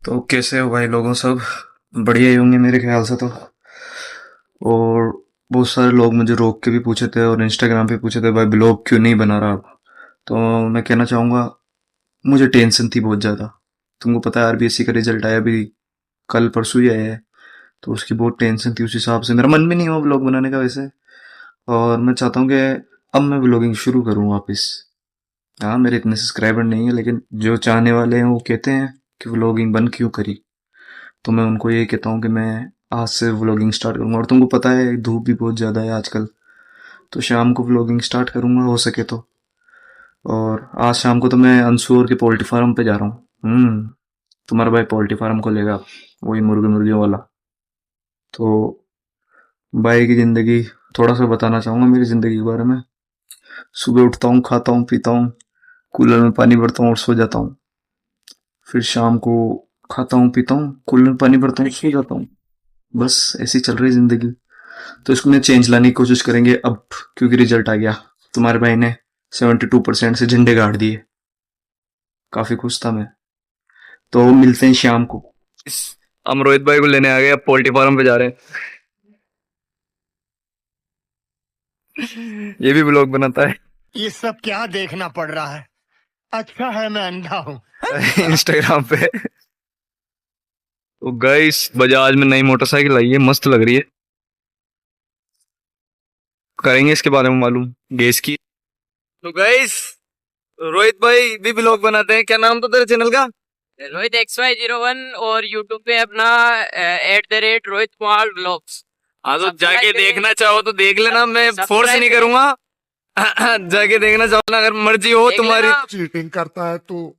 तो कैसे हो भाई लोगों सब। बढ़िया ही होंगे मेरे ख्याल से तो। और बहुत सारे लोग मुझे रोक के भी पूछे थे और इंस्टाग्राम पे पूछे थे भाई ब्लॉग क्यों नहीं बना रहा अब। तो मैं कहना चाहूँगा मुझे टेंशन थी बहुत ज़्यादा। तुमको पता है आरबीएससी का रिजल्ट आया अभी कल परसों ही आया है। तो उसकी बहुत टेंशन थी, उस हिसाब से मेरा मन भी नहीं हुआ ब्लॉग बनाने का वैसे। और मैं चाहता हूँ कि अब मैं ब्लॉगिंग शुरू करूँ वापस। हाँ मेरे इतने सब्सक्राइबर नहीं है लेकिन जो चाहने वाले हैं वो कहते हैं कि व्लॉगिंग बंद क्यों करी। तो मैं उनको ये कहता हूँ कि मैं आज से व्लॉगिंग स्टार्ट करूँगा। और तुमको पता है धूप भी बहुत ज़्यादा है आजकल। तो शाम को व्लॉगिंग स्टार्ट करूँगा हो सके तो। और आज शाम को तो मैं अंशुर के पोल्ट्री फार्म पे जा रहा हूँ। तुम्हारा भाई पोल्ट्री फार्म खोलेगा, वही मुर्गे मुर्गियों वाला। तो भाई की ज़िंदगी थोड़ा सा बताना चाहूँगा मेरी ज़िंदगी के बारे में। सुबह उठता हूँ, खाता हूँ, पीता हूँ, कूलर में पानी भरता हूँ और सो जाता हूँ। फिर शाम को खाता हूँ, पीता हूँ, कूलर में पानी भरता हूँ, सो जाता हूँ। बस ऐसी चल रही जिंदगी। तो इसको में चेंज लाने की कोशिश करेंगे अब, क्योंकि रिजल्ट आ गया। तुम्हारे भाई ने 72% से झंडे गाड़ दिए। काफी खुश था मैं। तो मिलते हैं शाम को। हम रोहित भाई को लेने आ गए, अब पोल्ट्री फार्म पे जा रहे हैं। ये भी ब्लॉग बनाता है। ये सब क्या देखना पड़ रहा है। अच्छा है मैं अंधा हूँ। इंस्टाग्राम पे। तो गाइस बजाज में नई मोटरसाइकिल आई है, मस्त लग रही है। करेंगे इसके बारे में मालूम गैस की। तो गाइस रोहित भाई भी ब्लॉग बनाते हैं। क्या नाम था तेरे चैनल का? रोहित XY01 और यूट्यूब पे अपना @रोहित कुमार ब्लॉग्स। हाँ तो सब्सक्राइब जाके करें। देखना चाहो तो देख लेना, मैं फोर्स सब्सक्राइब नहीं करें। करूंगा। जाके देखना चाहो ना, अगर मर्जी हो देख तुम्हारी। लेना। चीटिंग करता है तू।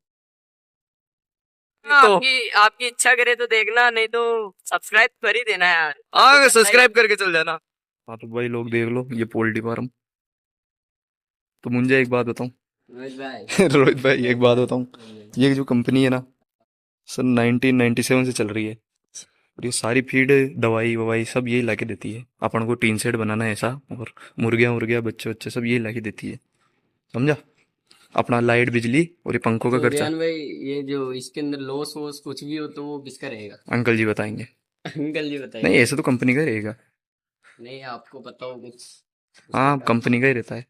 तो आपकी आपकी इच्छा करे तो देखना, नहीं तो सब्सक्राइब कर ही देना यार। हाँ सब्सक्राइब करके चल जाना। हाँ तो भाई लोग देख लो ये पोल्ट्री फार्म। तो मुझे एक बात बताऊं। रोहित भाई। रोहित भाई एक बात बताऊं। ये जो कंपनी है ना, सन 1997 से चल रही है। और ये सारी फीड दवाई ववाई सब यही लाके देती है। अपन को टीन शेड बनाना है ऐसा, और मुर्गियां मुर्गियां बच्चे बच्चे सब यही लाके देती है। समझा? अपना लाइट बिजली और ये पंखों का तो खर्चा रियान भाई, ये जो इसके अंदर लॉस वॉस कुछ भी हो तो वो किसका रहेगा? अंकल जी बताएंगे। अंकल जी नहीं बताइए। ऐसे तो कंपनी का ही रहेगा। नहीं आपको पता हो कुछ उसके हाँ बारे कंपनी का ही रहता है।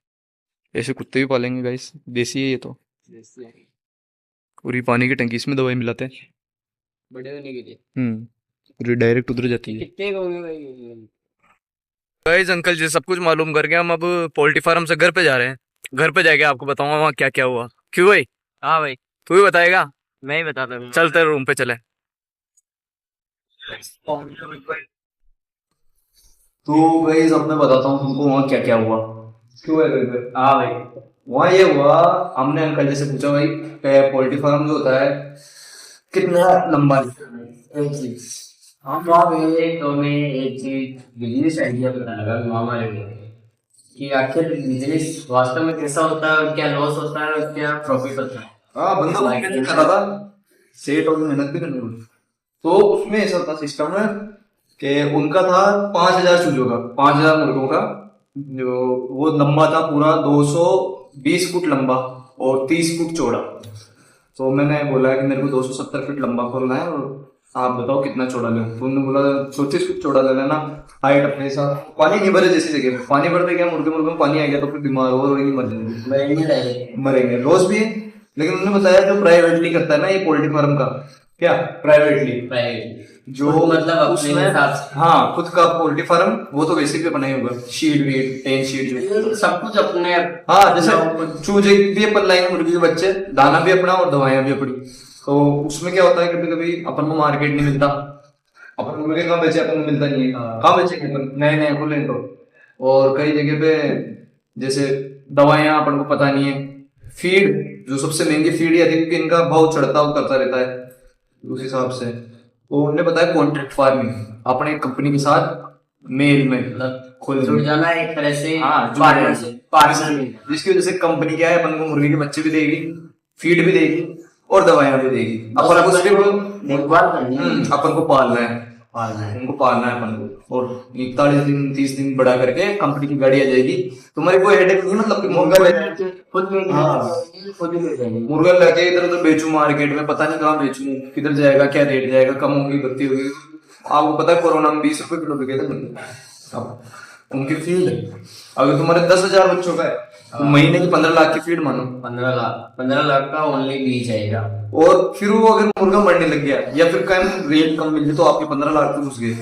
ऐसे कुत्ते भी पालेंगे गाइस, देसी है ये तो। में? जैसे और ये पानी की टंकी, इसमें दवाई मिलाते हैं। बड़े होने के लिए। और ये डायरेक्ट उधर जाती ये है। कितने का होंगे भाई? गाइस अंकल जी सब कुछ मालूम करके हम अब पोल्ट्री फार्म से घर पे जा रहे हैं। घर पे जाके आपको बताऊंगा वहाँ क्या क्या हुआ। क्यों भाई? हाँ भाई, तू ही बताएगा। मैं ही बताता हूँ। चलते रूम पे चले। तो गाइस अब मैं बताता हूँ तुमको वहाँ क्या क्या हुआ। क्यों है भाई? हाँ भाई, वहाँ ये हुआ। हमने अंकल जी से पूछा भाई पोल्ट्री फार्म जो होता है कितना लंबा है? एक चीज हम वहाँ गए तो हमें एक चीज बिजनेस आइडिया पता लगा वहाँ हमारे को कि आखिर बिजनेस वास्तव में कैसा होता है और क्या लॉस होता है और क्या प्रॉफिट होता है। हाँ बंदा बहुत मेहनत कर रहा था, सेठ और मेहनत भी करनी पड़ी। तो उसमें ऐसा था सिस्टम है कि उनका था 5,000 चूजों का, 5,000 मुर्गों का। जो वो लंबा था पूरा 220 फुट लंबा और 30 फुट चौड़ा। तो मैंने बोला कि मेरे को 270 फीट लंबा खोलना है और आप बताओ कितना चौड़ा लूँ। तो उन्होंने बोला 34 फीट चौड़ा ले लेना, हाइट अपने साथ। पानी नहीं भरे जैसी जगह पे, पानी भरते क्या मुर्गे मुर्गे में पानी आ गया तो फिर बीमार हो और मर जाएंगे। मरेंगे लॉस भी है। लेकिन उन्होंने बताया जो प्राइवेटली करता है ना ये पोल्ट्री फार्म का, क्या प्राइवेटली जो मतलब अपने उसमें हिसाब से। हाँ खुद का पोल्ट्री फार्म, वो तो वैसे भी अपना ही होगा, शीट वीट टेन शीट जो सब कुछ अपने। हाँ जैसे चूजे भी अपन लाएंगे, मुर्गी के बच्चे, दाना भी अपना और दवाइयाँ भी अपनी। तो उसमें क्या होता है कभी कभी अपन को मार्केट नहीं मिलता। अपन मुर्गे कहाँ बेचे, अपन को मिलता नहीं है। कहाँ बेचेंगे अपन, नए नए खुले तो। और कई जगह पे जैसे दवाइयाँ अपन को पता नहीं है। फीड जो सबसे महंगी फीड है क्योंकि इनका भाव चढ़ता उतरता रहता है उस हिसाब से। तो उन्होंने बताया कॉन्ट्रैक्ट फार्मिंग अपने कंपनी के साथ मेल में खुल जुड़ जाना एक तरह से। हाँ पार्टनरशिप जिसकी वजह से कंपनी क्या है अपन को मुर्गी के बच्चे भी देगी, फीड भी देगी और दवाइयाँ भी देगी। अपन को सिर्फ देखभाल करनी है। अपन को पालना है। पालना है। उनको पालना है अपन को, और 41 दिन 30 दिन बढ़ा करके कंपनी की गाड़ी आ जाएगी, तुम्हारी कोई हेडेक नहीं, मतलब कि मुर्गा लेके खुद में हाँ। खुद ही ले जाएंगे। मुर्गा लेके इधर उधर बेचूं मार्केट में, पता नहीं कहाँ बेचूं, किधर जाएगा, क्या रेट जाएगा, कम होगी बत्ती होगी। आपको पता है कोरोना में 20 रुपए किलो बिके थे मुर्गे। अब उनकी फीड अगर तुम्हारे 10,000 बच्चों का है तो महीने की 15 लाख की फीड मानो, 15 लाख का ओनली बीज आएगा। और फिर वो अगर मुर्गा मरने लग गया या फिर कम रेट कम मिल गई तो आपके 15 लाख तो घुस गए,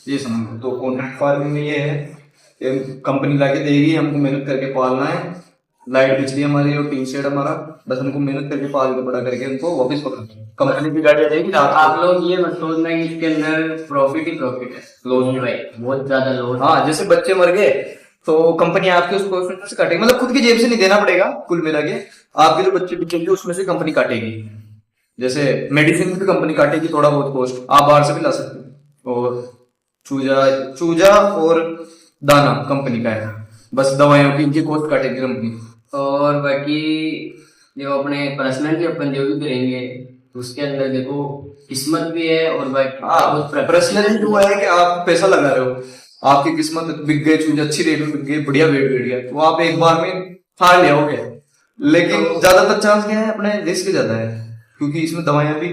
ये समझ। तो कॉन्ट्रैक्ट फार्मिंग में ये है, कंपनी लाके देगी, हमको मेहनत करके पालना है, लाइट बिजली हमारी और टीन शेड हमारा, बस हमको मेहनत करके पाल के बड़ा करके उनको वापस पकड़ना है। कंपनी की गाड़ी आ जाएगी रात को। आप लोग ये मत सोचना कि इसके अंदर प्रॉफिट ही प्रॉफिट है, लॉस नहीं भाई, बहुत ज्यादा लॉस। हाँ, जैसे बच्चे मर गए तो कंपनी आपके उस प्रॉफिट से काटेगी, मतलब खुद की जेब से नहीं देना पड़ेगा, कुल मिला के आपके जो बच्चे बिकेंगे उसमें से कंपनी काटेगी। जैसे मेडिसिन भी कंपनी काटेगी थोड़ा बहुत कॉस्ट, आप बाहर से भी ला सकते हो, और चूजा और दाना कंपनी का है, बस दवाइयों की इनकी कॉस्ट काटेगी कंपनी। और बाकी जो अपने पर्सनल के अपन जो भी करेंगे उसके अंदर देखो किस्मत भी है, और बाकी पर्सनली जो है कि आप पैसा लगा रहे हो, आपकी किस्मत बिक गई, चूजा अच्छी रेट में बिक गई, बढ़िया वेट बैठ गया, तो आप एक बार में फाड़ ले आओगे। लेकिन ज्यादातर चांस क्या है, अपने रिस्क ज्यादा है, क्योंकि इसमें दवाइयां भी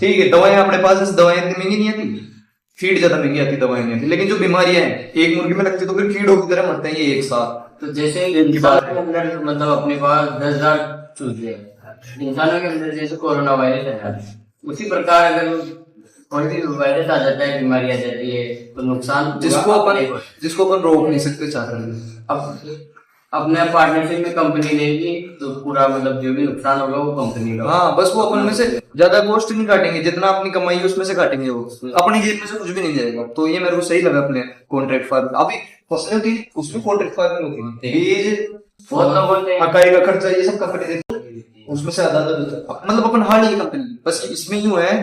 ठीक है, दवाइयां अपने पास, जैसे दवाइयां इतनी महंगी नहीं आती, फीड ज्यादा महंगी आती, दवाइयां नहीं आती, लेकिन जो बीमारियां हैं एक मुर्गी में लगती तो फिर कीड़ों की तरह मरते हैं ये एक साथ। तो जैसे इंसान के अंदर मतलब अपने पास 10,000 चूजे हैं, इंसानों के अंदर जैसे कोरोना वायरस है, उसी प्रकार अगर कोई भी वायरस आ जाता है, बीमारी आ जाती है, तो नुकसान जिसको अपन रोक नहीं सकते चाह रहे। अब अपने पार्टनरशिप में कंपनी लेगी तो पूरा मतलब जो भी नुकसान होगा वो कंपनी का। हाँ, बस वो अपन में से ज्यादा कॉस्ट नहीं काटेंगे, जितना अपनी कमाई है उसमें से काटेंगे, वो अपनी जेब में से कुछ भी नहीं जाएगा। तो ये मेरे को सही लगा अपने कॉन्ट्रैक्ट फार्मिंग। अभी फसलें होती है उसमें कॉन्ट्रैक्ट फार्मिंग होती है, बीज बहुत लोग बोलते हैं इकाई का खर्चा ये सब कंपनी देती है, उसमें से आधा मतलब अपन हार ही कंपनी। बस इसमें यूं है,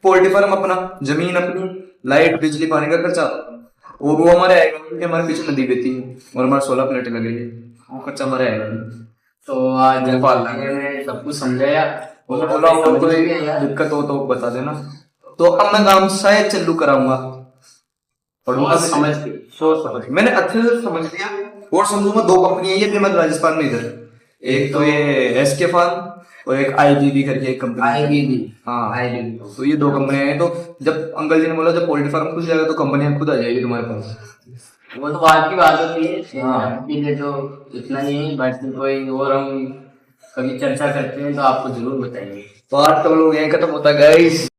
पोल्ट्री फार्म अपना, जमीन अपनी, लाइट बिजली पानी का खर्चा, और वो हमारे आएगा क्योंकि हमारे पीछे नदी बहती है और हमारे 16 प्लेटें लग रही है, वो खर्चा हमारे आएगा। तो आज में सब कुछ समझाया, बोला कोई दिक्कत हो तो बता देना। तो अब मैं काम शायद चालू कराऊंगा, पढ़ूंगा समझ के सोच समझ, मैंने अच्छे से समझ लिया और समझूंगा। 2 कंपनी है ये भी, मैं राजस्थान में इधर, एक तो ये एसके फार्म और एक आईजीबी करके एक कंपनी। आईजीबी, हाँ आईजीबी। तो ये 2 कंपनियां हैं। तो जब अंकल जी ने बोला जब पोल्ट्री फार्म खुल जाएगा तो कंपनियां खुद आ जाएगी तुम्हारे पास। वो तो बात की बात होती है। हाँ। तो इतना नहीं, बाकी कोई और हम कभी चर्चा करते हैं तो आपको जरूर बताएंगे। तो आज तो लोग यहीं खत्म होता है गाइस।